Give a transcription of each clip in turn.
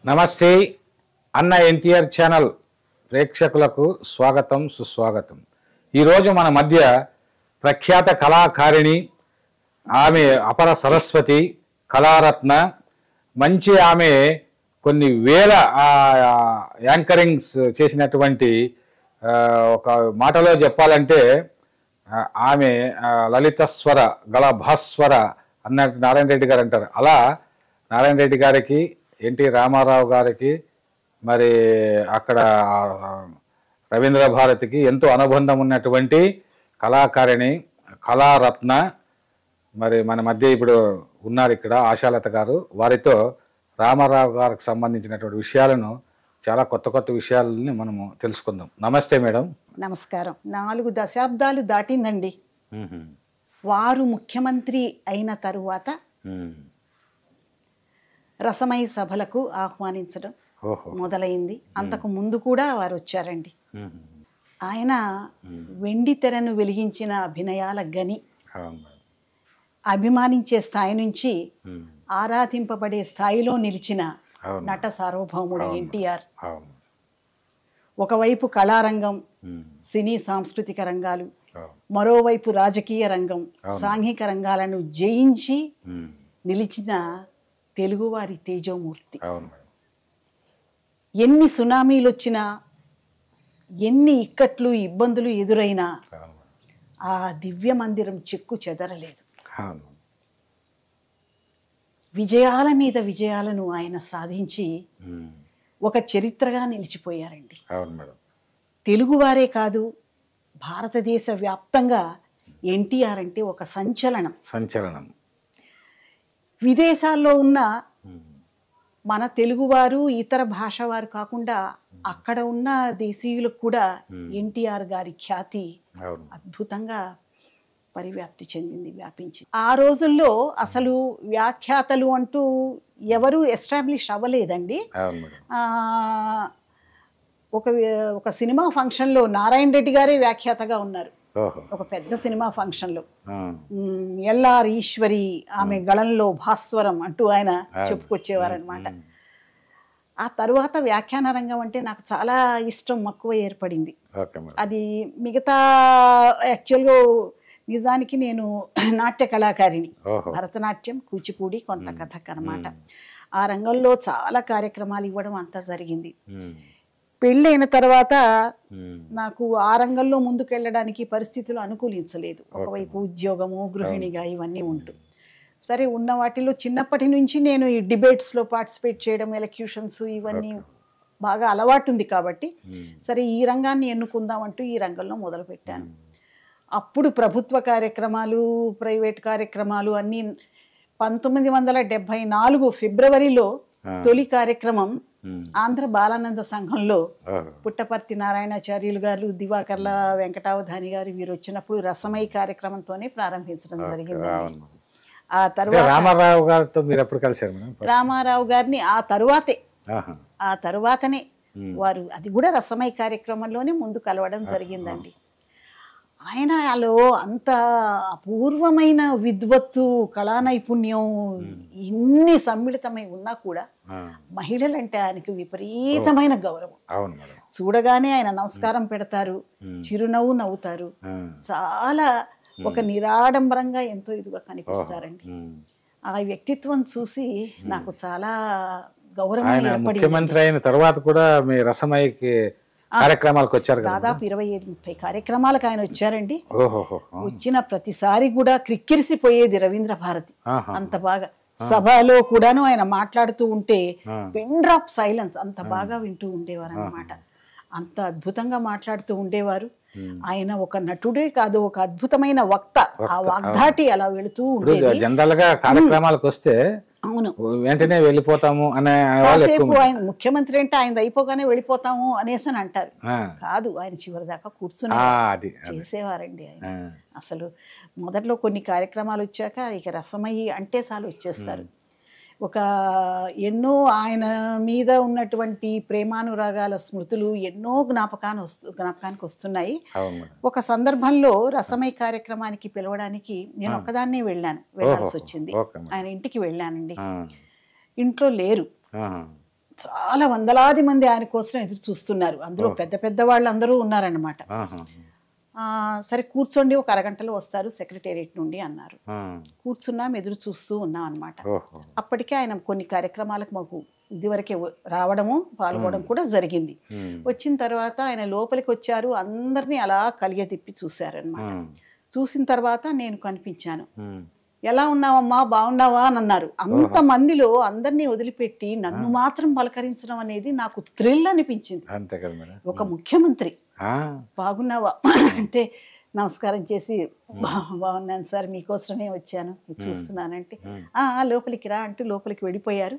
నమస్తే అన్న ఎన్టీఆర్ ఛానల్ ప్రేక్షకులకు స్వాగతం సుస్వాగతం. ఈరోజు మన మధ్య ప్రఖ్యాత కళాకారిణి, ఆమె అపర సరస్వతి, కళారత్న, మంచి ఆమె కొన్ని వేల యాంకరింగ్స్ చేసినటువంటి ఒక మాటలో చెప్పాలంటే ఆమె లలిత స్వర గళ భాస్వర అన్నట్టు నారాయణ రెడ్డి గారు అంటారు. అలా నారాయణ రెడ్డి గారికి, ఎన్టీ రామారావు గారికి, మరి అక్కడ రవీంద్ర భారతికి ఎంతో అనుబంధం ఉన్నటువంటి కళాకారిణి, కళారత్న, మరి మన మధ్య ఇప్పుడు ఉన్నారు ఇక్కడ ఆశాలత గారు. వారితో రామారావు గారికి సంబంధించినటువంటి విషయాలను, చాలా కొత్త కొత్త విషయాలని మనము తెలుసుకుందాం. నమస్తే మేడం. నమస్కారం. 4 దశాబ్దాలు దాటిందండి. వారు ముఖ్యమంత్రి అయిన తరువాత రసమయ సభలకు ఆహ్వానించడం మొదలైంది. అంతకు ముందు కూడా వారు వచ్చారండి. ఆయన వెండి తెరను వెలిగించిన అభినయాల గని, అభిమానించే స్థాయి నుంచి ఆరాధింపబడే స్థాయిలో నిలిచిన నట సార్వభౌముడు ఎన్టీఆర్. ఒకవైపు కళారంగం, సినీ సాంస్కృతిక రంగాలు, మరోవైపు రాజకీయ రంగం, సాంఘిక రంగాలను జయించి నిలిచిన తెలుగువారి తేజోమూర్తి. ఎన్ని సునామీలు వచ్చినా, ఎన్ని ఇక్కట్లు ఇబ్బందులు ఎదురైనా ఆ దివ్య మందిరం చెక్కు చెదరలేదు. విజయాల మీద విజయాలను ఆయన సాధించి ఒక చరిత్రగా నిలిచిపోయారండి. తెలుగువారే కాదు, భారతదేశ వ్యాప్తంగా ఎన్టీఆర్ అంటే ఒక సంచలనం. విదేశాల్లో ఉన్న మన తెలుగువారు, ఇతర భాష వారు కాకుండా అక్కడ ఉన్న దేశీయులకు కూడా ఎన్టీఆర్ గారి ఖ్యాతి అద్భుతంగా పరివ్యాప్తి చెందింది, వ్యాపించింది. ఆ రోజుల్లో అసలు వ్యాఖ్యాతలు అంటూ ఎవరు ఎస్టాబ్లిష్ అవ్వలేదండి. ఒక సినిమా ఫంక్షన్లో నారాయణ రెడ్డి గారే వ్యాఖ్యాతగా ఉన్నారు. ఒక పెద్ద సినిమా ఫంక్షన్లో ఎల్ఆర్ ఈశ్వరి ఆమె గళంలో భాస్వరం అంటూ ఆయన చెప్పుకొచ్చేవారనమాట. ఆ తరువాత వ్యాఖ్యాన రంగం అంటే నాకు చాలా ఇష్టం, మక్కువ ఏర్పడింది. అది మిగతా యాక్చువల్గా నిజానికి నేను నాట్య కళాకారిణి, భరతనాట్యం, కూచిపూడి, కొంత కథక్ అనమాట. ఆ రంగంలో చాలా కార్యక్రమాలు ఇవ్వడం అంతా జరిగింది. పెళ్ళైన తర్వాత నాకు ఆ రంగంలో ముందుకెళ్ళడానికి పరిస్థితులు అనుకూలించలేదు. ఒకవైపు ఉద్యోగము, గృహిణిగా ఇవన్నీ ఉంటూ, సరే ఉన్న వాటిలో చిన్నప్పటి నుంచి నేను ఈ డిబేట్స్లో పార్టిసిపేట్ చేయడం, ఎలక్యూషన్స్ ఇవన్నీ బాగా అలవాటు ఉంది కాబట్టి సరే ఈ రంగాన్ని ఎన్నుకుందామంటూ ఈ రంగంలో మొదలుపెట్టాను. అప్పుడు ప్రభుత్వ కార్యక్రమాలు, ప్రైవేట్ కార్యక్రమాలు అన్నీ 1974 ఫిబ్రవరిలో తొలి కార్యక్రమం ఆంధ్ర బాలానంద సంఘంలో పుట్టపర్తి నారాయణాచార్యులు గారు, దివాకర్ల వెంకటావధాని గారు వీరు వచ్చినప్పుడు రసమయ కార్యక్రమంతోనే ప్రారంభించడం జరిగిందండి. ఆ తర్వాత రామారావు గారితో మీరు ఎప్పుడు కలిశారు? రామారావు గారిని ఆ తరువాతనే వారు అది కూడా రసమయ కార్యక్రమంలోనే ముందు కలవడం జరిగిందండి. ఆయనలో అంత అపూర్వమైన విద్వత్తు, కళా నైపుణ్యం ఇన్ని సమ్మిళితమై ఉన్నా కూడా మహిళలంటే ఆయనకు విపరీతమైన గౌరవం. చూడగానే ఆయన నమస్కారం పెడతారు, చిరునవ్వు నవ్వుతారు, చాలా ఒక నిరాడంబరంగా ఎంతో ఇదిగా కనిపిస్తారండి. ఆ వ్యక్తిత్వం చూసి నాకు చాలా గౌరవం ఏర్పడింది. ముఖ్యమంత్రి అయిన తర్వాత కూడా మీ రసమయకి కార్యక్రమాలకు వచ్చారు. దాదాపు 25-30 కార్యక్రమాలకు ఆయన వచ్చారండి. వచ్చిన ప్రతిసారి కూడా క్రిక్కిరిసిపోయేది రవీంద్ర భారతి. అంత బాగా సభలో కూడాను ఆయన మాట్లాడుతూ ఉంటే పిన్ డ్రాప్ సైలెన్స్, అంత బాగా వింటూ ఉండేవారు అన్నమాట. అంత అద్భుతంగా మాట్లాడుతూ ఉండేవారు. ఆయన ఒక నటుడే కాదు, ఒక అద్భుతమైన వక్త. ఆ వాగ్దాటి అలా వెళుతూ ఉండేది. జనరల్ గా కార్యక్రమాలకు వస్తే అవును వెంటనే వెళ్ళిపోతాము అనే కాసేపు ఆయన ముఖ్యమంత్రి అంటే ఆయన అయిపోగానే వెళ్ళిపోతాము అనేసి అని అంటారు. కాదు, ఆయన చివరి దాకా కూర్చుని చేసేవారండి ఆయన. అసలు మొదట్లో కొన్ని కార్యక్రమాలు వచ్చాక ఇక రసమయి అంటే చాలు వచ్చేస్తారు. ఒక ఎన్నో ఆయన మీద ఉన్నటువంటి ప్రేమానురాగాల స్మృతులు ఎన్నో జ్ఞాపకానికి వస్తున్నాయి. ఒక సందర్భంలో రసమయ కార్యక్రమానికి పిలవడానికి నేను ఒక్కదాన్నే వెళ్ళాల్సి వచ్చింది. ఆయన ఇంటికి వెళ్ళానండి. ఇంట్లో లేరు. చాలా వందలాది మంది ఆయన కోసం ఎదురు చూస్తున్నారు. అందులో పెద్ద పెద్ద వాళ్ళు అందరూ ఉన్నారన్నమాట. సరే కూర్చోండి, ఒక అరగంటలో వస్తారు సెక్రటేరియట్ నుండి అన్నారు. కూర్చున్నాం, ఎదురు చూస్తూ ఉన్నాం అనమాట. అప్పటికే ఆయన కొన్ని కార్యక్రమాలకు మాకు ఇదివరకే రావడము పాల్గొనడం కూడా జరిగింది. వచ్చిన తర్వాత ఆయన లోపలికి వచ్చారు, అందరినీ అలా కలియతిప్పి చూశారనమాట. చూసిన తర్వాత నేను కనిపించాను. ఎలా ఉన్నావమ్మా, బాగున్నావా అని అన్నారు. అంతమందిలో అందరినీ వదిలిపెట్టి నన్ను మాత్రం పలకరించడం అనేది నాకు థ్రిల్ అనిపించింది. ఒక ముఖ్యమంత్రి బాగున్నావా అంటే నమస్కారం చేసి బాగున్నాను సార్, మీకోసమే వచ్చాను, చూస్తున్నానంటే లోపలికి రా అంటూ లోపలికి వెళ్ళిపోయారు.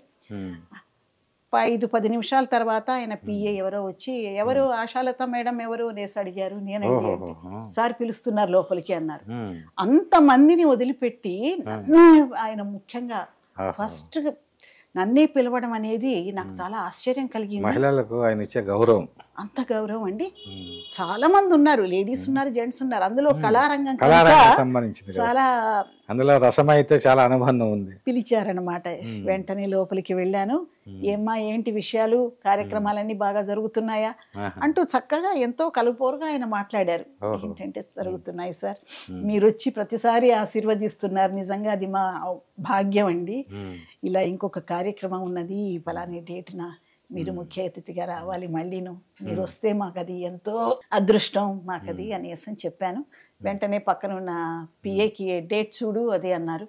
5-10 నిమిషాల తర్వాత ఆయన పిఏ ఎవరో వచ్చి, ఎవరు ఆశాలత మేడం ఎవరు అనేసి అడిగారు. నేనండి సార్ పిలుస్తున్నారు లోపలికి అన్నారు. అంతమందిని వదిలిపెట్టి నన్ను ఆయన ముఖ్యంగా ఫస్ట్ నన్నే పిలవడం అనేది నాకు చాలా ఆశ్చర్యం కలిగింది. మహిళలకు ఆయన ఇచ్చే గౌరవం, అంత గౌరవం అండి. చాలా మంది ఉన్నారు, లేడీస్ ఉన్నారు, జెంట్స్ ఉన్నారు. అందులో కళారంగం సంబంధించింది చాలా, అందులో రసం అయితే చాలా అనుబంధం ఉంది. పిలిచారనమాట. వెంటనే లోపలికి వెళ్ళాను. ఏమ్మా ఏంటి విషయాలు, కార్యక్రమాలన్నీ బాగా జరుగుతున్నాయా అంటూ చక్కగా ఎంతో కలుపోరుగా ఆయన మాట్లాడారు. ఏంటంటే జరుగుతున్నాయి సార్, మీరు వచ్చి ప్రతిసారి ఆశీర్వదిస్తున్నారు, నిజంగా అది మా భాగ్యం అండి. ఇలా ఇంకొక కార్యక్రమం ఉన్నది పలాని డేట్న, మీరు ముఖ్య అతిథిగా రావాలి, మళ్ళీను మీరు వస్తే మాకు అది ఎంతో అదృష్టం మాకది అనేసి చెప్పాను. వెంటనే పక్కన ఉన్న పిఏకి డేట్ చూడు అది అన్నారు.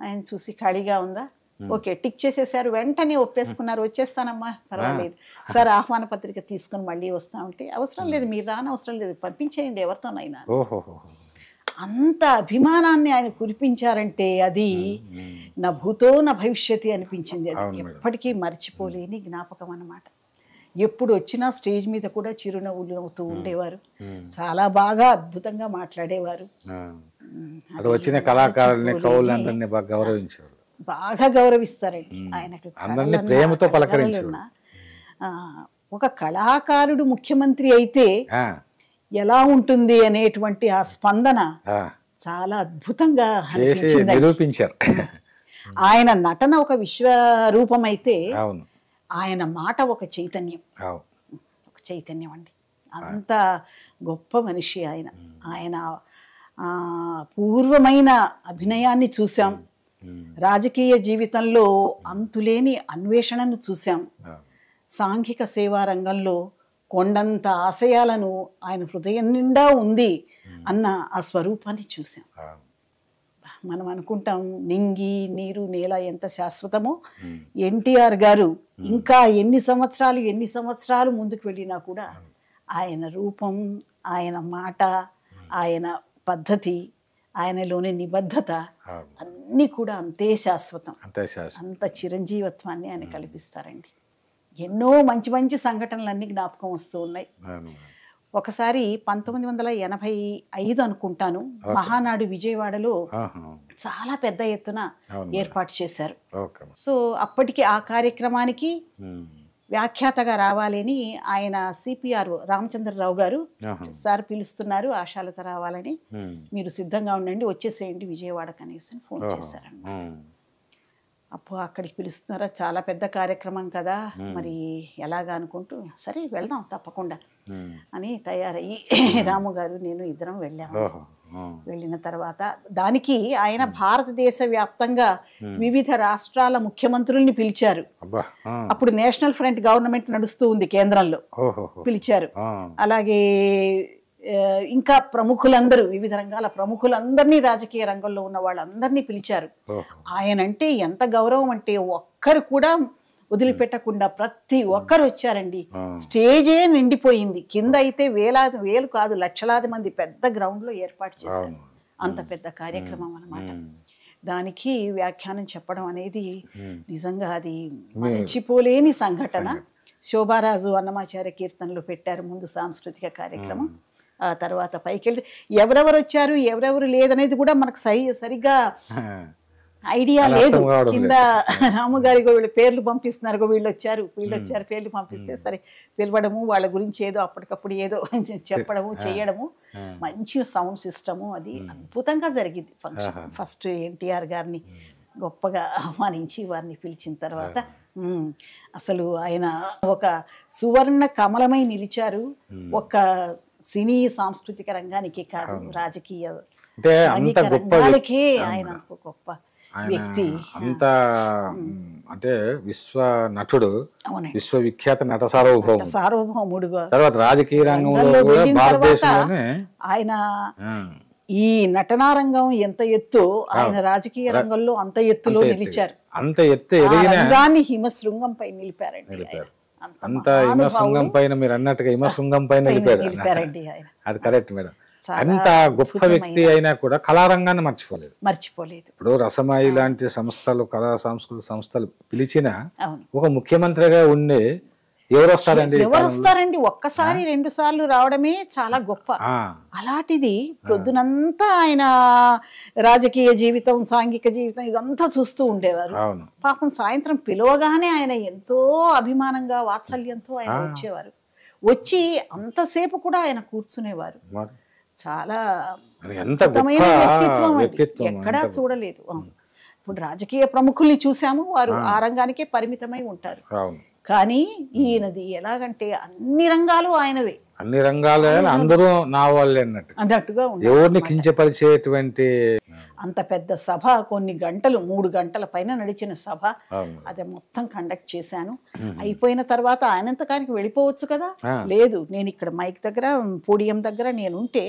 ఆయన చూసి ఖాళీగా ఉందా, ఓకే టిక్ చేసేసారు. వెంటనే ఒప్పేసుకున్నారు. వచ్చేస్తానమ్మా పర్వాలేదు సార్, ఆహ్వాన పత్రిక తీసుకుని మళ్ళీ వస్తా ఉంటే, అవసరం లేదు మీరు రానవసరం లేదు, పంపించేయండి ఎవరితోనైనా. అంత అభిమానాన్ని ఆయన కురిపించారంటే అది నా భూతో నా భవిష్యత్తు అనిపించింది. అది ఎప్పటికీ మర్చిపోలేని జ్ఞాపకం అన్నమాట. ఎప్పుడు వచ్చినా స్టేజ్ మీద కూడా చిరునవ్వులు నవ్వుతూ ఉండేవారు. చాలా బాగా అద్భుతంగా మాట్లాడేవారు. వచ్చిన కళాకారుల్ని కవులందరినీ బాగా గౌరవించేవారు, బాగా గౌరవిస్తారండి. ఆయనకు ప్రేమతో పలకరించేవారు. ఒక కళాకారుడు ముఖ్యమంత్రి అయితే ఎలా ఉంటుంది అనేటువంటి ఆ స్పందన చాలా అద్భుతంగా నిరూపించారు. ఆయన నటన ఒక విశ్వరూపం అయితే ఆయన మాట ఒక చైతన్యం, ఒక చైతన్యం అండి. అంత గొప్ప మనిషి ఆయన. ఆయన పూర్వమైన అభినయాన్ని చూసాం, రాజకీయ జీవితంలో అంతులేని అన్వేషణను చూసాం, సాంఘిక సేవా రంగంలో కొండంత ఆశయాలను ఆయన హృదయం నిండా ఉంది అన్న ఆ స్వరూపాన్ని చూసాం. మనం అనుకుంటాం నింగి నీరు నేల ఎంత శాశ్వతమో, ఎన్టీఆర్ గారు ఇంకా ఎన్ని సంవత్సరాలు ముందుకు వెళ్ళినా కూడా ఆయన రూపం, ఆయన మాట, ఆయన పద్ధతి, ఆయనలోని నిబద్ధత అన్నీ కూడా అంతే శాశ్వతం. అంత చిరంజీవత్వాన్ని ఆయన కల్పిస్తారండి. ఎన్నో మంచి మంచి సంఘటనలన్నీ జ్ఞాపకం వస్తూ ఉన్నాయి. ఒకసారి 1985 అనుకుంటాను, మహానాడు విజయవాడలో చాలా పెద్ద ఎత్తున ఏర్పాటు చేశారు. సో అప్పటికి ఆ కార్యక్రమానికి వ్యాఖ్యాతగా రావాలని ఆయన సిపిఆర్ రామచంద్రరావు గారు సార్ పిలుస్తున్నారు, ఆశాలత రావాలని, మీరు సిద్ధంగా ఉండండి, వచ్చేసేయండి విజయవాడకు అనేసి ఫోన్ చేశారన్నమాట. అప్పుడు అక్కడికి పిలుస్తున్నారా, చాలా పెద్ద కార్యక్రమం కదా, మరి ఎలాగా అనుకుంటూ సరే వెళ్దాం తప్పకుండా అని తయారయ్యి రాము గారు నేను ఇద్దరం వెళ్ళాము. వెళ్ళిన తర్వాత దానికి ఆయన భారతదేశ వ్యాప్తంగా వివిధ రాష్ట్రాల ముఖ్యమంత్రుల్ని పిలిచారు. అప్పుడు నేషనల్ ఫ్రంట్ గవర్నమెంట్ నడుస్తూ ఉంది కేంద్రంలో, పిలిచారు. అలాగే ఇంకా ప్రముఖులందరూ, వివిధ రంగాల ప్రముఖులందరినీ, రాజకీయ రంగంలో ఉన్న వాళ్ళందరినీ పిలిచారు. ఆయనంటే ఎంత గౌరవం అంటే ఒక్కరు కూడా వదిలిపెట్టకుండా ప్రతి ఒక్కరు వచ్చారండి. స్టేజే నిండిపోయింది. కింద అయితే వేలు కాదు లక్షలాది మంది పెద్ద గ్రౌండ్ లో ఏర్పాటు చేశారు. అంత పెద్ద కార్యక్రమం అన్నమాట. దానికి వ్యాఖ్యానం చెప్పడం అనేది నిజంగా అది మర్చిపోలేని సంఘటన. శోభారాజు అన్నమాచార్య కీర్తనలు పెట్టారు ముందు సాంస్కృతిక కార్యక్రమం. ఆ తర్వాత పైకి వెళ్తే ఎవరెవరు వచ్చారు ఎవరెవరు లేదనేది కూడా మనకు సరిగ్గా ఐడియా లేదు. కింద రాము గారికి వీళ్ళు పేర్లు పంపిస్తున్నారు, వీళ్ళు వచ్చారు పేర్లు పంపిస్తే సరే పిలవడము, వాళ్ళ గురించి ఏదో అప్పటికప్పుడు ఏదో చెప్పడము చేయడము, మంచి సౌండ్ సిస్టము, అది అద్భుతంగా జరిగింది ఫంక్షన్. ఫస్ట్ ఎన్టీఆర్ గారిని గొప్పగా ఆహ్వానించి వారిని పిలిచిన తర్వాత అసలు ఆయన ఒక సువర్ణ కమలమై నిలిచారు. ఒక సినీ సాంస్కృతిక రంగానికి కాదు, రాజకీయ అంటే అంత గొప్ప రంగాలకే ఆయన గొప్ప వ్యక్తి. అంత అంటే విశ్వ నటుడు, అవునండి, విశ్వవిఖ్యాత నట సార్వభౌముడు, సార్వభౌముడుగా. తర్వాత రాజకీయ రంగంలో కూడా భారతదేశంలోనే ఆయన ఈ నటనా రంగం ఎంత ఎత్తు, ఆయన రాజకీయ రంగంలో అంత ఎత్తులో నిలిచారు. అంత ఎత్తు ఎదిగిన రంగాన్ని హిమశృంగంపై నిలిపారండి. అంత హిమశృంగం పైన, మీరు అన్నట్టుగా హిమశృంగం పైన నిలిపారండి ఆయన. అది కరెక్ట్ మేడం. అంత గొప్ప వ్యక్తి అయినా కూడా కళారంగాన్ని మర్చిపోలేదు. ఇప్పుడు రసమాయి లాంటి సంస్థలు, కళా సాంస్కృతిక సంస్థలు పిలిచిన ఒక ముఖ్యమంత్రిగా ఉండే ఎవరు వస్తారండి? ఒక్కసారి 2 సార్లు రావడమే చాలా గొప్ప. అలాంటిది పొద్దునంతా ఆయన రాజకీయ జీవితం, సాంఘిక జీవితం ఇదంతా చూస్తూ ఉండేవారు. పాపం సాయంత్రం పిలవగానే ఆయన ఎంతో అభిమానంగా, వాత్సల్యంతో ఆయన వచ్చేవారు. వచ్చి అంతసేపు కూడా ఆయన కూర్చునేవారు. చాలా అద్భుతమైన వ్యక్తిత్వం అండి, ఎక్కడా చూడలేదు. ఇప్పుడు రాజకీయ ప్రముఖుల్ని చూసాము, వారు ఆ రంగానికే పరిమితమై ఉంటారు. కానీ ఈయనది ఎలాగంటే అన్ని రంగాలు ఆయనవే, అన్ని రంగాలు అందరూ నా వాళ్ళే అన్నట్టుగా ఎవరిని కించపరిచేటువంటి అంత పెద్ద సభ, కొన్ని గంటలు, 3 గంటల పైన నడిచిన సభ, అదే మొత్తం కండక్ట్ చేశాను. అయిపోయిన తర్వాత ఆయనంతకానికి వెళ్ళిపోవచ్చు కదా, లేదు నేను ఇక్కడ మైక్ దగ్గర, పోడియం దగ్గర నేను ఉంటే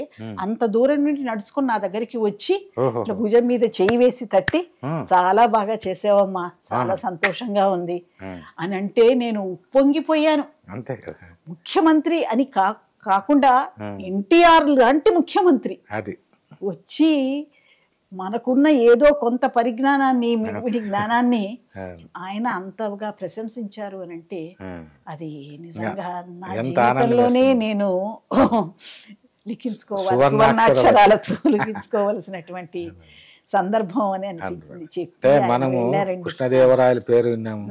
అంత దూరం నుండి నడుచుకుని నా దగ్గరికి వచ్చి ఇట్లా భుజం మీద చేయి వేసి తట్టి, చాలా బాగా చేసావమ్మా, చాలా సంతోషంగా ఉంది అని అంటే నేను ఉప్పొంగిపోయాను. ముఖ్యమంత్రి అని కాకుండా ఎన్టీఆర్ లాంటి ముఖ్యమంత్రి వచ్చి మనకున్న ఏదో కొంత పరిజ్ఞానాన్ని, మిడిమిడి జ్ఞానాన్ని ఆయన అంతగా ప్రశంసించారు అని అంటే అది నిజంగా నా జీవితంలోనే నేను సువర్ణాక్షరాలతో లిఖించుకోవలసినటువంటి సందర్భం అని అనిపించింది. మనము కృష్ణదేవరాయల పేరు విన్నాము,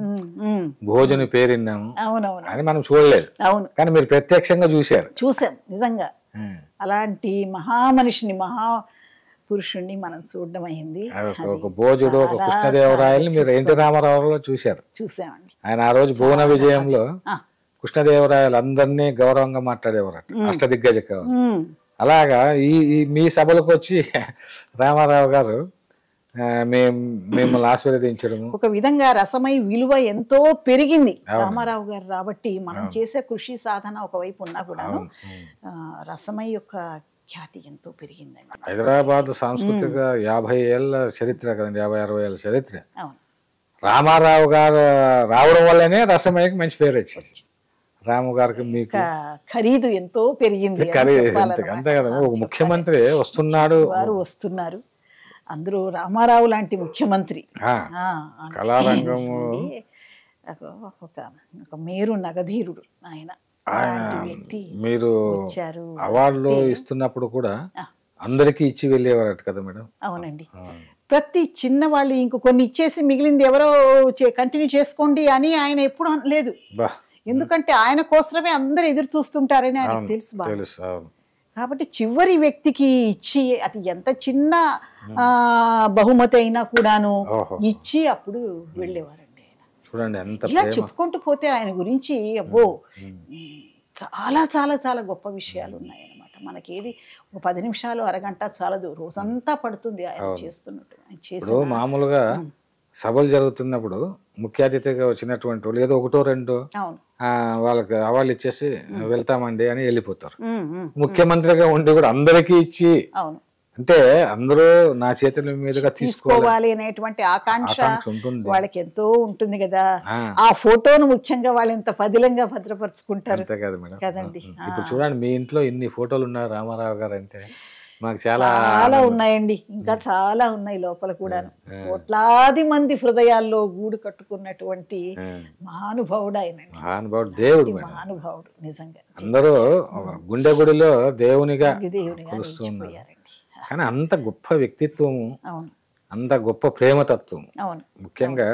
భోజన పేరు విన్నాము, అవునవును, అని మనం చూడలేదు. అవును, కానీ మీరు ప్రత్యక్షంగా చూసాం. నిజంగా అలాంటి మహామనిషిని, పురుషుణ్ణి మనం చూడడం అయింది. ఒక భోజుడు, ఒక కృష్ణదేవరాయల్ని మీరు ఎన్టీ రామారావులో చూసామండి. ఆయన ఆ రోజు భువన విజయంలో కృష్ణదేవరాయలు అందరినీ గౌరవంగా మాట్లాడేవారట, అష్టదిగ్గజ కవులు. అలాగా ఈ మీ సభలకు వచ్చి రామారావు గారు మిమ్మల్ని ఆశీర్వదించడము, ఒక విధంగా రసమై విలువ ఎంతో పెరిగింది రామారావు గారు రాబట్టి. మనం చేసే కృషి సాధన ఒకవైపు ఉన్నా కూడా రసమై యొక్క ఖ్యాతి ఎంతో పెరిగిందండి. హైదరాబాద్ సాంస్కృతిక 50 ఏళ్ళ చరిత్ర కదండి, 50-60 ఏళ్ళ చరిత్ర. రామారావు గారు రావడం వల్లనే రసమయ్యకి మంచి పేరు వచ్చింది. రాము గారికి మీకు ఖరీదు ఎంతో పెరిగింది. అంతే కదా, ఒక ముఖ్యమంత్రి వస్తున్నారు, అందరూ రామారావు లాంటి ముఖ్యమంత్రి, కళారంగము ఒక మేరు నగధీరుడు ఆయన. మీరు అవార్డులు ఇస్తున్నప్పుడు కూడా అందరికి ఇచ్చి వెళ్ళేవారట కదా మేడం? అవునండి, ప్రతి చిన్న వాళ్ళు ఇంకో కొన్ని ఇచ్చేసి మిగిలింది ఎవరో కంటిన్యూ చేసుకోండి అని ఆయన ఎప్పుడు అనలేదు. ఎందుకంటే ఆయన కోసమే అందరు ఎదురు చూస్తుంటారని ఆయనకు తెలుసు బాగా. కాబట్టి చివరి వ్యక్తికి ఇచ్చి, అది ఎంత చిన్న బహుమతి అయినా కూడాను ఇచ్చి అప్పుడు వెళ్ళేవారండి. ఇలా చెప్పుకుంటూ పోతే ఆయన గురించి అబ్బో చాలా చాలా చాలా గొప్ప విషయాలు ఉన్నాయన్నమాట. మనకేది ఒక 10 నిమిషాలు, అరగంట చాలదు, రోజంతా పడుతుంది ఆయన చేస్తున్నట్టు. మామూలుగా సభలు జరుగుతున్నప్పుడు ముఖ్య అతిథిగా వచ్చినటువంటి వాళ్ళు ఏదో 1-2 వాళ్ళకి అవార్డులు ఇచ్చేసి వెళ్తామండి అని వెళ్ళిపోతారు. ముఖ్యమంత్రిగా ఉండి కూడా అందరికీ ఇచ్చి, అంటే అందరూ నా చేతుల మీదుగా తీసుకోవాలి అనేటువంటి ఆకాంక్ష వాళ్ళకి ఎంతో ఉంటుంది కదా. ఆ ఫోటోను ముఖ్యంగా వాళ్ళు ఎంత పదిలంగా భద్రపరుచుకుంటారు కదండి. ఇప్పుడు చూడండి, మీ ఇంట్లో ఇన్ని ఫోటోలు ఉన్నారు రామారావు గారు అంటే మాకు చాలా ఉన్నాయండి, ఇంకా చాలా ఉన్నాయి లోపల కూడా. కోట్లాది మంది హృదయాల్లో గూడు కట్టుకున్నటువంటి మహానుభావుడు ఆయన, మహానుభావుడు, దేవుడు, మహానుభావుడు నిజంగా. అందరూ గుండె గుడిలో దేవునిగా కొలుస్తున్నారు. కానీ అంత గొప్ప వ్యక్తిత్వము, అంత గొప్ప ప్రేమతత్వం, ముఖ్యంగా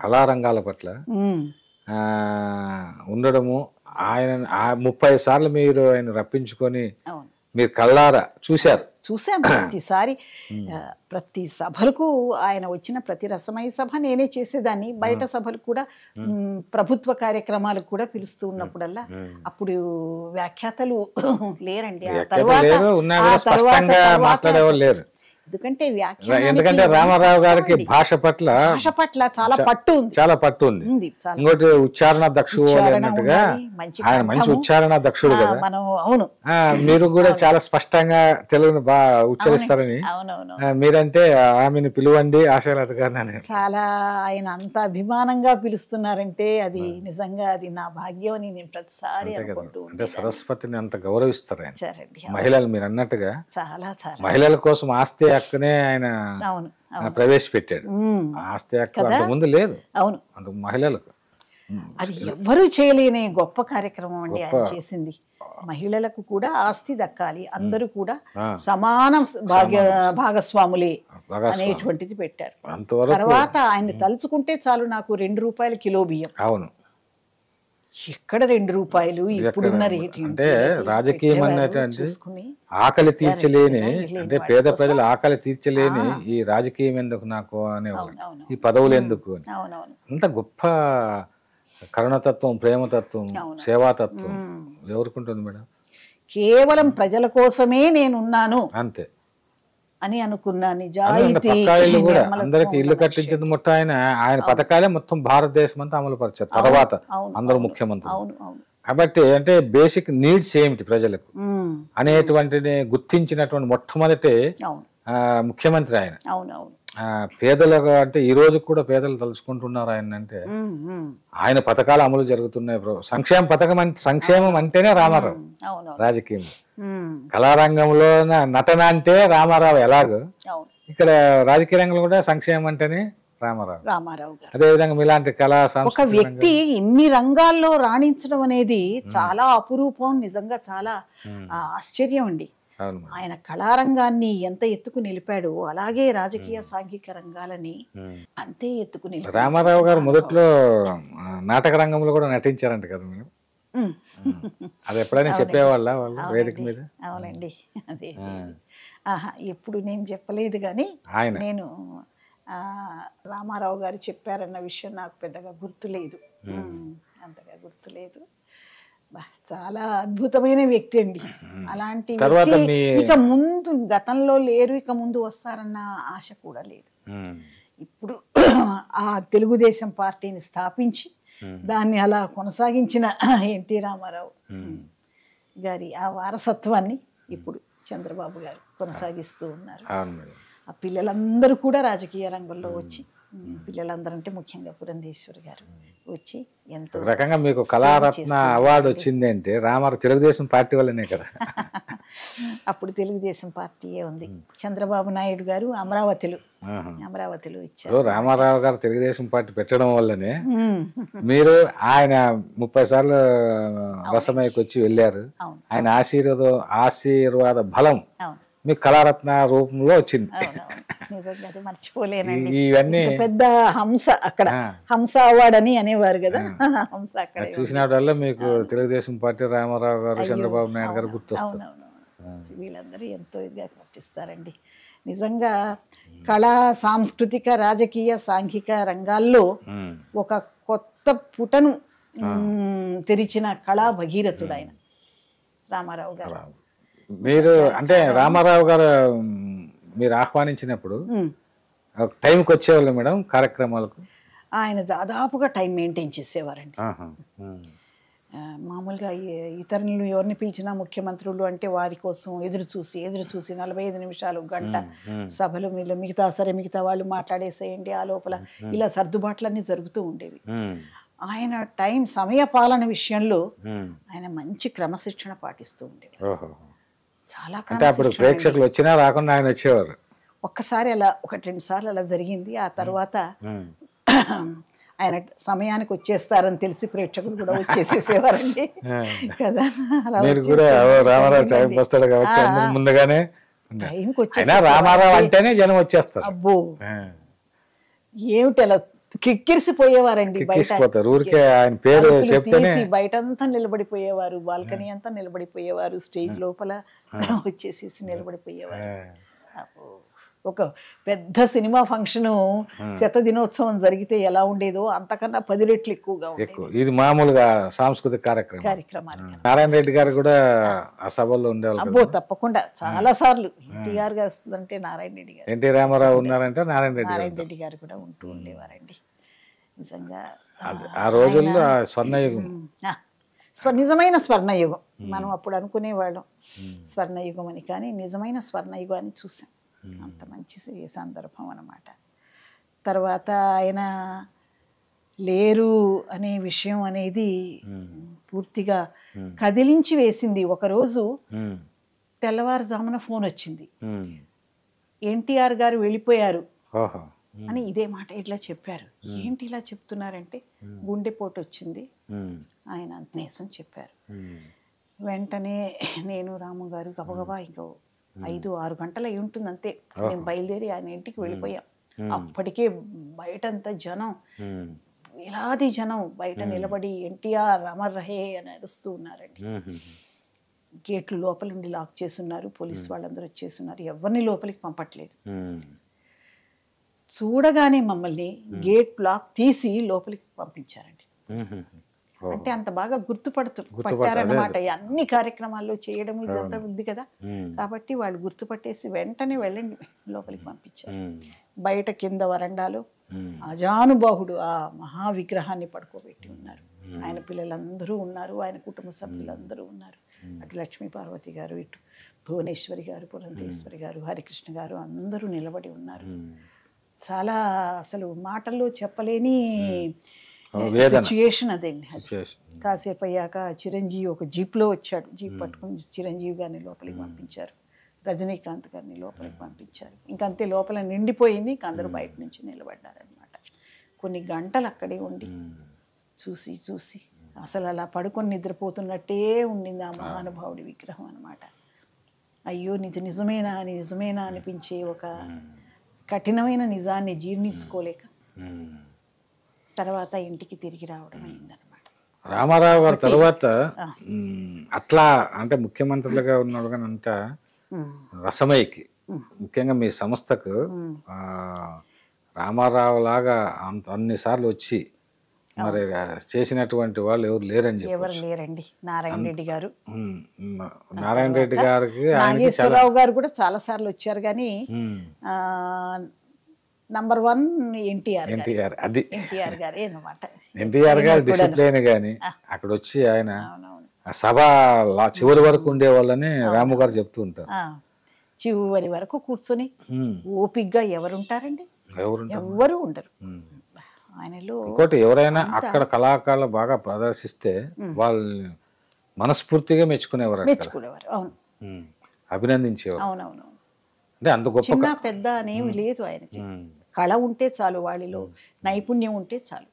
కళారంగాల పట్ల ఉండడము. ఆయన 30 సార్లు మీరు ఆయన రప్పించుకొని మీరు కళ్ళారా చూశారు. చూసాం ప్రతిసారి ప్రతి సభలకు ఆయన వచ్చిన ప్రతి రసమయ సభ నేనే చేసేదాన్ని. బయట సభలు కూడా ప్రభుత్వ కార్యక్రమాలకు కూడా పిలుస్తూ ఉన్నప్పుడల్లా అప్పుడు వ్యాఖ్యాతలు లేరండి. ఆ తర్వాత ఎందుకంటే రామారావు గారికి భాష పట్ల చాలా పట్టు ఉంది. ఇంకోటి ఉచ్చారణ దక్షుడు అన్నట్టుగా ఆయన మంచి ఉచ్చారణ దక్షుడు కదా. అవును, మీరు కూడా చాలా స్పష్టంగా తెలుగుని బాగా ఉచ్చరిస్తారని. మీరంటే ఆమెను పిలువండి ఆశాలత గారిని చాలా ఆయన అంత అభిమానంగా పిలుస్తున్నారంటే అది నిజంగా అది నా భాగ్యం అని నేను ప్రతిసారి అనుకుంటూ. అంటే సరస్వతిని అంత గౌరవిస్తారు ఆయన. మహిళలు మీరు అన్నట్టుగా చాలా మహిళల కోసం ఆస్తి హక్కునే ఆయన ప్రవేశపెట్టాడు. ఆస్తి హక్కు అంత ముందు లేదు. అవును, అందుకు మహిళలకు అది ఎవ్వరూ చేయలేని గొప్ప కార్యక్రమం అండి ఆయన చేసింది. మహిళలకు కూడా ఆస్తి దక్కాలి, అందరూ కూడా సమాన భాగస్వాములే అనేటువంటిది పెట్టారు. తర్వాత ఆయన తలుచుకుంటే చాలు, నాకు 2 రూపాయల కిలో బియ్యం. అవును, ఎక్కడ 2 రూపాయలు ఇప్పుడున్న రేటు. అంటే రాజకీయం అన్నట్టు ఆకలి తీర్చలేని, అంటే పేద ప్రజల ఆకలి తీర్చలేని ఈ రాజకీయం ఎందుకు నాకు అనేవాళ్ళు, ఈ పదవులు ఎందుకు అని. అంత గొప్ప కరుణతత్వం, ప్రేమతత్వం, సేవాతత్వం ఎవరికి ఉంటుంది మేడం? కేవలం ప్రజల కోసమే నేనున్నాను అంతే అని అనుకున్నా. నిజాయితీ అందరికి ఇల్లు కట్టించింది మొత్తం ఆయన పథకాలే మొత్తం భారతదేశం అంతా అమలు పరిచారు. తర్వాత అందరూ ముఖ్యమంత్రులు. కాబట్టి అంటే బేసిక్ నీడ్స్ ఏమిటి ప్రజలకు అనేటువంటిని గుర్తించినటువంటి మొట్టమొదటి ముఖ్యమంత్రి ఆయన. పేదలకు అంటే ఈ రోజు కూడా పేదలు తలుచుకుంటున్నారు ఆయన. అంటే ఆయన పథకాలు అమలు జరుగుతున్నాయి. సంక్షేమ పథకం అంటే సంక్షేమం అంటేనే రామారావు. రాజకీయం కళారంగంలో నటన అంటే రామారావు ఎలాగో ఇక్కడ రాజకీయ రంగంలో కూడా సంక్షేమం అంటేనే రామారావు. అదే విధంగా మీలాంటి కళా ఒక వ్యక్తి ఇన్ని రంగాల్లో రాణించడం అనేది చాలా అపురూపం. నిజంగా చాలా ఆశ్చర్యం అండి. ఆయన కళారంగాన్ని ఎంత ఎత్తుకు నిలిపాడు, అలాగే రాజకీయ సాంఘిక రంగాలని అంతే ఎత్తుకు నిలిపాడు. రామారావు గారు మొదట్లో నాటక రంగంలో కూడా నటించారంట కదా మీరు? అది ఎప్పుడైనా చెప్పేవాళ్ళ వాళ్ళు వేదిక మీద? అవునండి, అదే ఎప్పుడు నేను చెప్పలేదు కానీ నేను రామారావు గారు చెప్పారన్న విషయం నాకు పెద్దగా గుర్తులేదు, అంతగా గుర్తులేదు. చాలా అద్భుతమైన వ్యక్తి అండి. అలాంటి వ్యక్తి ఇక ముందు గతంలో లేరు, ఇక ముందు వస్తారన్న ఆశ కూడా లేదు. ఇప్పుడు ఆ తెలుగుదేశం పార్టీని స్థాపించి దాన్ని అలా కొనసాగించిన ఎన్టీ రామారావు గారి ఆ వారసత్వాన్ని ఇప్పుడు చంద్రబాబు గారు కొనసాగిస్తూ ఉన్నారు. ఆ పిల్లలందరూ కూడా రాజకీయ రంగంలో వచ్చి, పిల్లలందరూ అంటే ముఖ్యంగా పురంధేశ్వరి గారు వచ్చి ఎంతో రకంగా మీకు కళారత్న అవార్డు వచ్చింది అంటే రామారావు తెలుగుదేశం పార్టీ వల్లనే కదా. అప్పుడు తెలుగుదేశం పార్టీయే ఉంది. చంద్రబాబు నాయుడు గారు అమరావతిలో ఇచ్చారు. రామారావు గారు తెలుగుదేశం పార్టీ పెట్టడం వల్లనే మీరు ఆయన 30 సార్లు రసమయ్యకి వచ్చి వెళ్ళారు. ఆయన ఆశీర్వాద బలం మీకు కళారత్న రూపంలో వచ్చింది. మర్చిపోలేనండి. ఇవన్నీ పెద్ద హంస, అక్కడ హంస అవార్డు అని అనేవారు కదా. హంస అక్కడ చూసినప్పుడల్లా మీకు తెలుగుదేశం పార్టీ, రామారావు గారు, చంద్రబాబు నాయుడు గారు గుర్తొస్తారు. వీళ్ళందరూ ఎంతో ఇదిగా పట్టిస్తారండి. నిజంగా కళా, సాంస్కృతిక, రాజకీయ, సాంఘిక రంగాల్లో ఒక కొత్త పుటను తెరిచిన కళా భగీరథుడు ఆయన రామారావు గారు. మీరు అంటే రామారావు గారు మీరు ఆహ్వానించినప్పుడు టైంకి వచ్చేవాళ్ళు మేడం కార్యక్రమాలకు? ఆయన దాదాపుగా టైం మెయింటైన్ చేసేవారండి. మామూలుగా ఇతరులను ఎవరిని పిలిచినా ముఖ్యమంత్రులు అంటే వారి కోసం ఎదురు చూసి 45 నిమిషాలు, గంట సభలు మిగతా వాళ్ళు మాట్లాడేసేయండి, ఆ లోపల ఇలా సర్దుబాట్లన్నీ జరుగుతూ ఉండేవి. ఆయన సమయ పాలన విషయంలో ఆయన మంచి క్రమశిక్షణ పాటిస్తూ ఉండేవారు. చాలా ప్రేక్షకులు వచ్చినా రాకుండా ఆయన వచ్చేవారు. ఒక్కసారి అలా 1-2 సార్లు అలా జరిగింది. ఆ తర్వాత ఆయన సమయానికి వచ్చేస్తారని తెలిసి ప్రేక్షకులు కూడా వచ్చేసేసేవారండి కదా. ముందుగానే రామారావు అంటేనే జనం వచ్చేస్తారు. అబ్బో ఏమిటి అలా కిక్కిరిసిపోయేవారండి. ఊరికే ఆయన పేరు చెప్తేనే బయటంతా నిలబడిపోయేవారు, బాల్కనీ అంతా నిలబడిపోయేవారు, స్టేజ్ లోపల వచ్చేసేసి నిలబడిపోయేవారు. ఒక పెద్ద సినిమా ఫంక్షన్ శతదినోత్సవం జరిగితే ఎలా ఉండేదో అంతకన్నా 10 రెట్లు ఎక్కువగా ఉండేది. ఇది మామూలుగా సాంస్కృతిక కార్యక్రమాలు. నారాయణ రెడ్డి గారు కూడా ఆ సభల్లో ఉండేవాళ్ళు. అబ్బో తప్పకుండా చాలా సార్లు. ఎన్టీఆర్ గారు అంటే నారాయణ రెడ్డి గారు, ఎన్టీ రామారావు ఉన్నారంటే నారాయణ రెడ్డి గారు కూడా ఉంటూ ఉండేవారండి. నిజంగా ఆ రోజుల్లో స్వర్ణయుగం, నిజమైన స్వర్ణయుగం. మనం అప్పుడు అనుకునేవాళ్ళం స్వర్ణయుగం అని, కానీ నిజమైన స్వర్ణయుగాన్ని చూసాం. అంత మంచి సందర్భం అన్నమాట. తర్వాత ఆయన లేరు అనే విషయం అనేది పూర్తిగా కదిలించి వేసింది. ఒకరోజు తెల్లవారుజామున ఫోన్ వచ్చింది, ఎన్టీఆర్ గారు వెళ్ళిపోయారు అని ఇదే మాట ఇట్లా చెప్పారు. ఏంటి ఇలా చెప్తున్నారంటే, గుండెపోటు వచ్చింది, ఆయన అంతనేసం చెప్పారు. వెంటనే నేను రాము గారు గబగబా ఇంకో 5-6 గంటలు అయి ఉంటుంది అంతే, మేము బయలుదేరి ఆయన ఇంటికి వెళ్ళిపోయాం. అప్పటికే బయటంతా జనం, వేలాది జనం బయట నిలబడి ఎన్టీఆర్ అమర్ రహే అని అరుస్తూ ఉన్నారండి. గేట్లు లోపల నుండి లాక్ చేస్తున్నారు, పోలీసు వాళ్ళందరూ వచ్చేస్తున్నారు, ఎవరిని లోపలికి పంపట్లేదు. చూడగానే మమ్మల్ని గేట్ లాక్ తీసి లోపలికి పంపించారండి. అంటే అంత బాగా పట్టారన్నమాట. అన్ని కార్యక్రమాల్లో చేయడం ఇదంతా ఉంది కదా, కాబట్టి వాళ్ళు గుర్తుపట్టేసి వెంటనే వెళ్ళండి లోపలికి పంపించారు. బయట కింద వరండాలో అజానుబాహుడు ఆ మహా విగ్రహాన్ని పడుకోబెట్టి ఉన్నారు. ఆయన పిల్లలందరూ ఉన్నారు, ఆయన కుటుంబ సభ్యులందరూ ఉన్నారు. అటు లక్ష్మీ పార్వతి గారు, ఇటు భువనేశ్వరి గారు, పురంధేశ్వరి గారు, హరికృష్ణ గారు అందరూ నిలబడి ఉన్నారు. చాలా అసలు మాటల్లో చెప్పలేని సిచ్యుయేషన్ అదండి. కాసేపు అయ్యాక చిరంజీవి ఒక జీప్లో వచ్చాడు, జీప్ పట్టుకుని చిరంజీవి గారిని లోపలికి పంపించారు, రజనీకాంత్ గారిని లోపలికి పంపించారు. ఇంకంతే లోపల నిండిపోయింది, ఇంక అందరూ బయట నుంచి నిలబడ్డారనమాట. కొన్ని గంటలు అక్కడే ఉండి చూసి అసలు అలా పడుకొని నిద్రపోతున్నట్టే ఉండింది ఆ మహానుభావుడి విగ్రహం అనమాట. అయ్యో నిజమేనా అనిపించే ఒక కఠినమైన నిజాన్ని జీర్ణించుకోలేక తర్వాత ఇంటికి తిరిగి రావడం అయిందనమాట. రామారావు గారి తర్వాత అట్లా అంటే ముఖ్యమంత్రులుగా ఉన్నాడు కానీ అంత రసమయ్యకి ముఖ్యంగా మీ సంస్థకు రామారావు లాగా అన్నిసార్లు వచ్చి మరి చేసినటువంటి వాళ్ళు ఎవరు లేరని ఎవరు లేరండి. నారాయణ రెడ్డి గారు, నారాయణ రెడ్డి గారికి నాగేశ్వరరావు గారు కూడా చాలా సార్లు వచ్చారు, కానీ నంబర్ 1 ఎన్టీఆర్ అది ఎన్టీఆర్ గారే అన్నమాట. ఎన్టీఆర్ గారు డిసిప్లిన్ గాని అక్కడ వచ్చి ఆయన సభ చివరి వరకు ఉండే వాళ్ళని రాము గారు చెప్తూ ఉంటారు. చివరి వరకు కూర్చొని ఓపిగ్గా ఎవరుంటారండి, ఎవరు ఉండరు ఆయనలో. ఇంకోటి ఎవరైనా అక్కడ కళాకారులు బాగా ప్రదర్శిస్తే వాళ్ళని మనస్ఫూర్తిగా మెచ్చుకునేవారు. అవును, అభినందించేవారు. అవునవును. అంటే అంత గొప్ప చిన్న పెద్ద అనేమి లేదు ఆయనకి. కళ ఉంటే చాలు, వాళ్ళలో నైపుణ్యం ఉంటే చాలు,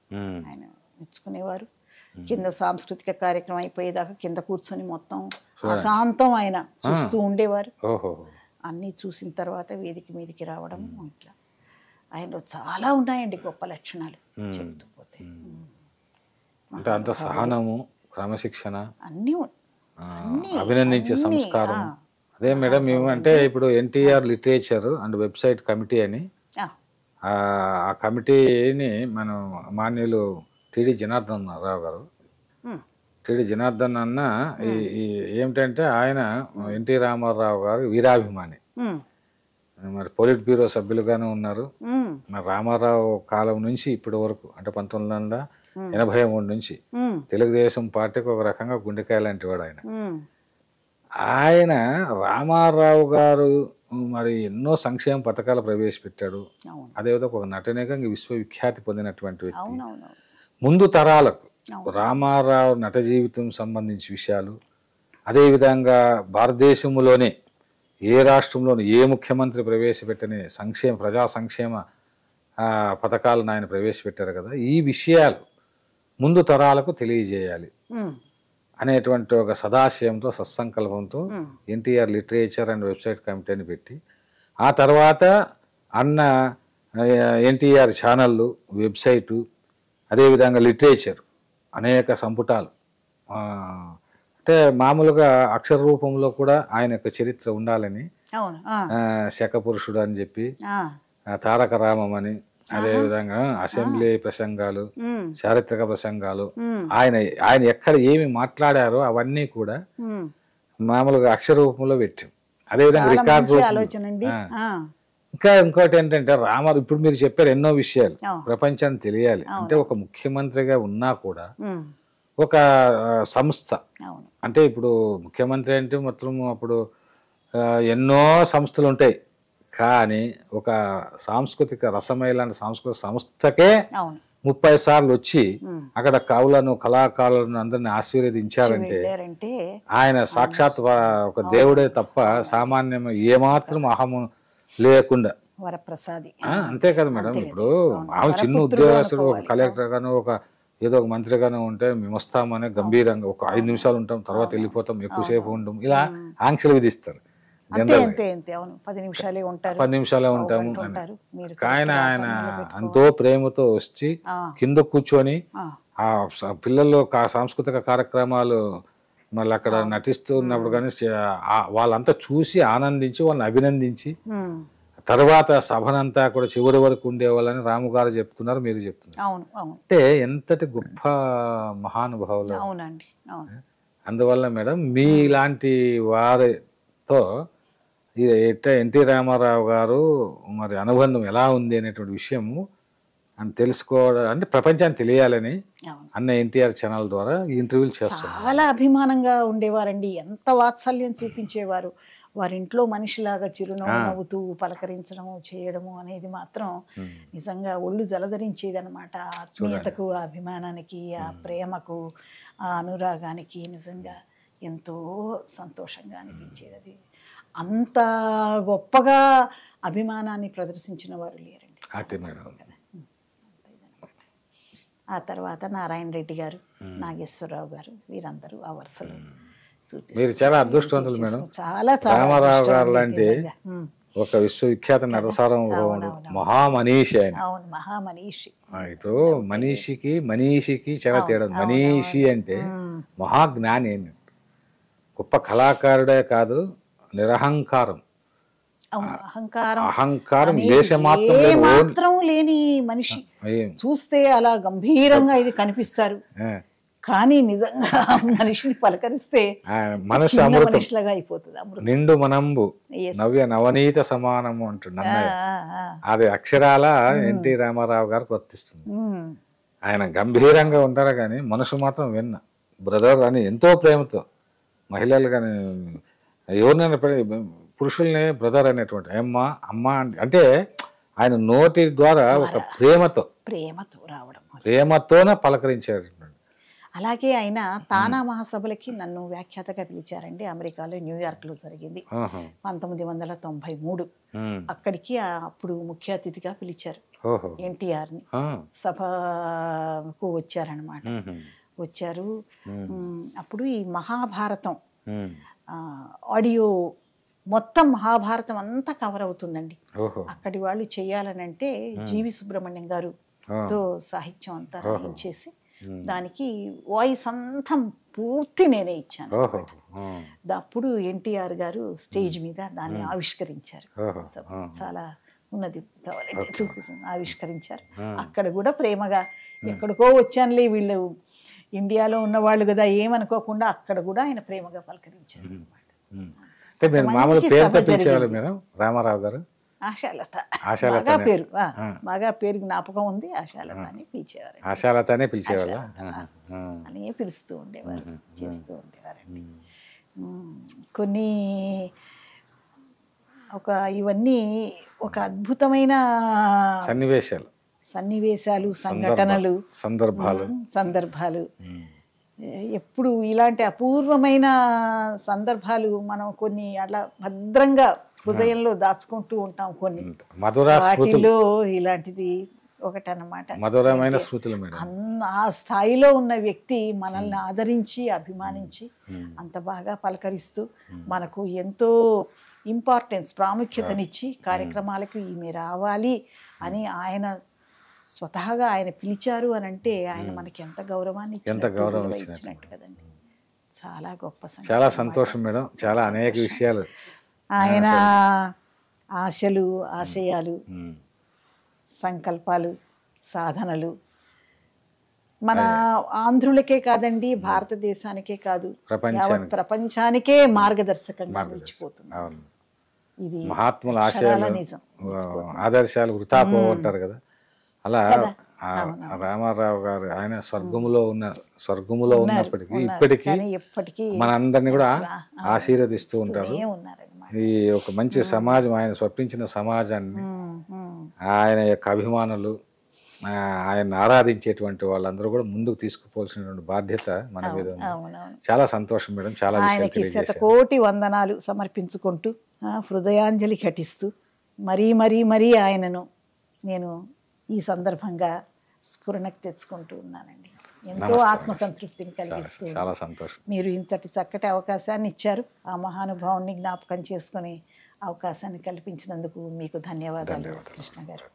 ఆయన మెచ్చుకునేవారు. కింద సాంస్కృతిక కార్యక్రమం అయిపోయేదాకా కింద కూర్చొని మొత్తం అశాంతం ఆయన చూస్తూ ఉండేవారు. అన్నీ చూసిన తర్వాత వేదిక మీదకి రావడం, ఇట్లా ఆయనలో చాలా ఉన్నాయండి గొప్ప లక్షణాలు చెప్తూ పోతే. అంటే అంత సహనము, క్రమశిక్షణ, అన్నీ అభినందించే సంస్కారం. అదే మేడం, మేము అంటే ఇప్పుడు NTR literature and website committee అని ఆ కమిటీని మనం మాన్యులు టిడి జనార్దన్ రావు గారు, టిడి జనార్దన్ అన్న ఏమిటంటే ఆయన ఎన్టీ రామారావు గారు వీరాభిమాని, మరి పొలిట్ బ్యూరో సభ్యులుగానే ఉన్నారు. మరి రామారావు కాలం నుంచి ఇప్పటి వరకు అంటే 1983 నుంచి తెలుగుదేశం పార్టీకి ఒక రకంగా గుండెకాయ లాంటి వాడు ఆయన. ఆయన రామారావు గారు మరి ఎన్నో సంక్షేమ పథకాలు ప్రవేశపెట్టాడు. అదేవిధంగా ఒక నటనగా విశ్వవిఖ్యాతి పొందినటువంటి వ్యక్తి. ముందు తరాలకు రామారావు నట జీవితం సంబంధించి విషయాలు, అదేవిధంగా భారతదేశంలోనే ఏ రాష్ట్రంలోనూ ఏ ముఖ్యమంత్రి ప్రవేశపెట్టని ప్రజా సంక్షేమ పథకాలను ఆయన ప్రవేశపెట్టారు కదా, ఈ విషయాలు ముందు తరాలకు తెలియజేయాలి అనేటువంటి ఒక సదాశయంతో సత్సంకల్పంతో ఎన్టీఆర్ లిటరేచర్ అండ్ వెబ్సైట్ కమిటీని పెట్టి, ఆ తర్వాత అన్న ఎన్టీఆర్ ఛానళ్ళు, వెబ్సైటు, అదేవిధంగా లిటరేచర్ అనేక సంపుటాలు. అంటే మామూలుగా అక్షర రూపంలో కూడా ఆయన యొక్క చరిత్ర ఉండాలని శకపురుషుడు అని చెప్పి, తారక రామం అని, అదేవిధంగా అసెంబ్లీ ప్రసంగాలు, చారిత్రక ప్రసంగాలు, ఆయన ఆయన ఎక్కడ ఏమి మాట్లాడారో అవన్నీ కూడా మామూలుగా అక్షర రూపంలో పెట్టాం. అదేవిధంగా రికార్డు ఇంకా ఇంకోటి ఏంటంటే ఇప్పుడు మీరు చెప్పారు ఎన్నో విషయాలు ప్రపంచానికి తెలియాలి అంటే ఒక ముఖ్యమంత్రిగా ఉన్నా కూడా ఒక సంస్థ అంటే ఇప్పుడు ముఖ్యమంత్రి అంటే మొత్తం అప్పుడు ఎన్నో సంస్థలు ఉంటాయి, కానీ ఒక సాంస్కృతిక రసమయ లాంటి సాంస్కృతిక సంస్థకే 30 సార్లు వచ్చి అక్కడ కవులను కళాకారులను అందరిని ఆశీర్వదించారంటే ఆయన సాక్షాత్ ఒక దేవుడే తప్ప సామాన్యం ఏమాత్రం అహము లేకుండా వరప్రసాది. అంతే కదా మేడం. ఇప్పుడు ఆమె చిన్న ఉద్యోగస్తుడు, ఒక కలెక్టర్ గాను ఒక ఏదో ఒక మంత్రిగానే ఉంటే మేము వస్తామని గంభీరంగా ఒక 5 నిమిషాలు ఉంటాం, తర్వాత వెళ్ళిపోతాం, ఎక్కువసేపు ఉండడం, ఇలా ఆంక్షలు విధిస్తారు. 10 నిమిషాలే ఉంటాము. ఆయన ఎంతో ప్రేమతో వచ్చి కింద కూర్చొని ఆ పిల్లలు సాంస్కృతిక కార్యక్రమాలు మళ్ళీ అక్కడ నటిస్తూ ఉన్నప్పుడు కానీ వాళ్ళంతా చూసి ఆనందించి వాళ్ళని అభినందించి తర్వాత సభనంతా కూడా చివరి వరకు ఉండేవాళ్ళని రాము గారు చెప్తున్నారు, మీరు చెప్తున్నారు. అంటే ఎంతటి గొప్ప మహానుభావులు. అందువల్ల మేడం మీ ఇలాంటి వారితో ఎన్టీ రామారావు గారు మరి అనుబంధం ఎలా ఉంది అనేటువంటి విషయము అని తెలుసుకోవడం అంటే ప్రపంచానికి తెలియాలని అన్న ఎన్టీఆర్ ఛానల్ ద్వారా ఈ ఇంటర్వ్యూలు చేస్తారు. చాలా అభిమానంగా ఉండేవారండి, ఎంత వాత్సల్యం చూపించేవారు. వారింట్లో మనిషిలాగా చిరునవ్వు నవ్వుతూ పలకరించడము చేయడము అనేది మాత్రం నిజంగా ఒళ్ళు జలధరించేది అనమాట. ఆత్మీయతకు, ఆ అభిమానానికి, ఆ ప్రేమకు, ఆ అనురాగానికి నిజంగా ఎంతో సంతోషంగా అనిపించేది. అది అంత గొప్పగా అభిమానాన్ని ప్రదర్శించిన వారు లేరండి. ఆ తర్వాత నారాయణ రెడ్డి గారు, నాగేశ్వరరావు గారు, వీరందరూ ఆ వరుసలు మీరు చాలా అదృష్టవంతులు మేడం. చాలా రామారావు గారు లాంటి ఒక విశ్వవిఖ్యాత నరసారం మహామనీషి ఆయన. మహామనీషి. ఇటు మనీషికి చాలా తేడా. మనీషి అంటే మహాజ్ఞాని, గొప్ప కళాకారుడే కాదు, నిరహంకారం. అహంకారం మాత్రం లేని మనిషి. చూస్తే అలా గంభీరంగా ఇది కనిపిస్తారు, కానీ నిజంగా మనిషిని పలకరిస్తే మనసు మనిషిలాగా అయిపోతుంది. నిండు మనంబు నవ్య నవనీత సమానము అంటున్నా, అది అక్షరాల ఎన్టీ రామారావు గారికి వర్తిస్తుంది. ఆయన గంభీరంగా ఉంటారు కానీ మనసు మాత్రం విన్న బ్రదర్ అని ఎంతో ప్రేమతో మహిళలు కానీ ఎవరినైనా పురుషుల్ని బ్రదర్ అనేటువంటి అమ్మ అంటే ఆయన నోటి ద్వారా ఒక ప్రేమతో రావడం, ప్రేమతోనే పలకరించారు. అలాగే ఆయన తానా మహాసభలకి నన్ను వ్యాఖ్యాతగా పిలిచారండి. అమెరికాలో న్యూయార్క్లో జరిగింది 1993. అక్కడికి అప్పుడు ముఖ్య అతిథిగా పిలిచారు ఎన్టీఆర్ని. సభకు వచ్చారనమాట. వచ్చారు. అప్పుడు ఈ మహాభారతం ఆడియో మొత్తం మహాభారతం అంతా కవర్ అవుతుందండి. అక్కడి వాళ్ళు చేయాలని అంటే జీవి సుబ్రహ్మణ్యం గారుతో సాహిత్యం అంతా రాయించేసి దానికి వాయిస్ అంతా పూర్తి నేనే ఇచ్చాను. అప్పుడు ఎన్టీఆర్ గారు స్టేజ్ మీద దాన్ని ఆవిష్కరించారు. చాలా ఉన్నది కావాలంటే చూపిస్తుంది, ఆవిష్కరించారు. అక్కడ కూడా ప్రేమగా ఎక్కడికో వచ్చానులే వీళ్ళు ఇండియాలో ఉన్నవాళ్ళు కదా ఏమనుకోకుండా అక్కడ కూడా ఆయన ప్రేమగా పలకరించారు అనమాట. రామారావు గారు ఆశాలత, బాగా పేరు జ్ఞాపకం ఉంది. ఆశాలత అని పిలిచేవారు. ఆశాలతనే పిలిచేవారు అని పిలుస్తూ ఉండేవారు, చేస్తూ ఉండేవారండి. కొన్ని ఇవన్నీ ఒక అద్భుతమైన సన్నివేశాలు, సంఘటనలు, సందర్భాలు. ఎప్పుడు ఇలాంటి అపూర్వమైన సందర్భాలు మనం కొన్ని అట్లా భద్రంగా హృదయంలో దాచుకుంటూ ఉంటాం. కొన్ని వాటిలో ఇలాంటిది ఒకటన్నమాట. మధురమైన స్మృతులు. ఆ స్థాయిలో ఉన్న వ్యక్తి మనల్ని ఆదరించి అభిమానించి అంత బాగా పలకరిస్తూ మనకు ఎంతో ఇంపార్టెన్స్, ప్రాముఖ్యతనిచ్చి కార్యక్రమాలకు ఈమె రావాలి అని ఆయన స్వతహాగా ఆయన పిలిచారు అని అంటే ఆయన మనకి ఎంత గౌరవాన్ని ఇచ్చినట్టు కదండి. చాలా గొప్ప సంగతి. చాలా సంతోషం మేడం. చాలా అనేక విషయాలు ఆయన ఆశలు, ఆశయాలు, సంకల్పాలు, సాధనలు మన ఆంధ్రులకే కాదండి, భారతదేశానికే కాదు, యావత్ ప్రపంచానికే మార్గదర్శకంగా నిలిచిపోతుంది. ఇది మహాత్ముల ఆశయాలు, ఆదర్శాలు వృథా పోవంటారు కదా, అలా రామారావు గారు ఆయన స్వర్గములో ఉన్నప్పటికీ ఇప్పటికీ మనందరినీ కూడా ఆశీర్వదిస్తూ ఉంటారు. ఈ ఒక మంచి సమాజం, ఆయన స్వప్నించిన సమాజాన్ని, ఆయన యొక్క అభిమానులు, ఆయన ఆరాధించేటువంటి వాళ్ళందరూ కూడా ముందుకు తీసుకుపోవాల్సినటువంటి బాధ్యత మన మీద ఉంది. చాలా సంతోషం మేడం. చాలా ఆయనకి శతకోటి వందనాలు సమర్పించుకుంటూ, హృదయాంజలి ఘటిస్తూ మరీ ఆయనను నేను ఈ సందర్భంగా స్ఫురణకు తెచ్చుకుంటూ ఉన్నానండి. ఎంతో ఆత్మసంతృప్తిని కలిగిస్తూ. చాలా సంతోషం. మీరు ఇంతటి చక్కటి అవకాశాన్ని ఇచ్చారు. ఆ మహానుభావుని జ్ఞాపకం చేసుకునే అవకాశాన్ని కల్పించినందుకు మీకు ధన్యవాదాలు కృష్ణ గారు.